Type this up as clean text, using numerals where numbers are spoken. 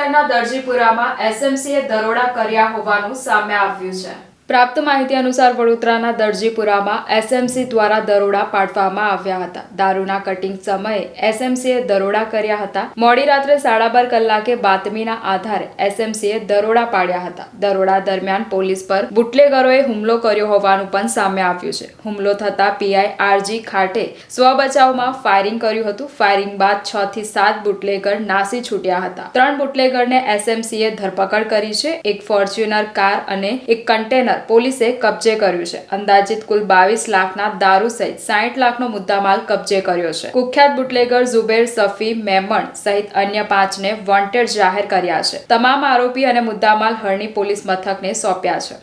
શહેરના દરજીપુરામાં એસએમસીએ દરોડા કર્યા હોવાનું સામે આવ્યું છે। પ્રાપ્ત માહિતી અનુસાર વડોદરાના દરજીપુરામાં એસએમસી દ્વારા દરોડા પાડવામાં આવ્યા હતા। દારૂના કટિંગ સમયે એસએમસીએ દરોડા કર્યા હતા। મોડી રાત્રે 12:30 કલાકે બાતમીના આધારે એસએમસીએ દરોડા પાડ્યા હતા। દરોડા દરમિયાન પોલીસ પર બુટલેગરોએ હુમલો કર્યો હોવાનું પણ સામે આવ્યું છે। હુમલો થતા પીઆઈ આરજી ખાટે સ્વ બચાવમાં ફાયરિંગ કર્યું હતું। ફાયરિંગ બાદ 6 થી 7 બુટલેગર નાસી છૂટ્યા હતા। 3 બુટલેગરને એસએમસીએ ધરપકડ કરી છે। એક ફોર્ચ્યુનર કાર અને એક કન્ટેનર પોલીસે કબજે કર્યું છે। અંદાજિત કુલ 22 લાખના દારૂ સહિત 60 લાખનો મુદ્દામાલ કબજે કર્યો છે। કુખ્યાત બુટલેગર ઝુબેર સફી મેમણ સહિત અન્ય 5ને વોન્ટેડ જાહેર કર્યા છે। તમામ આરોપી અને મુદ્દામાલ હરણી પોલીસ મથકને સોંપ્યા છે।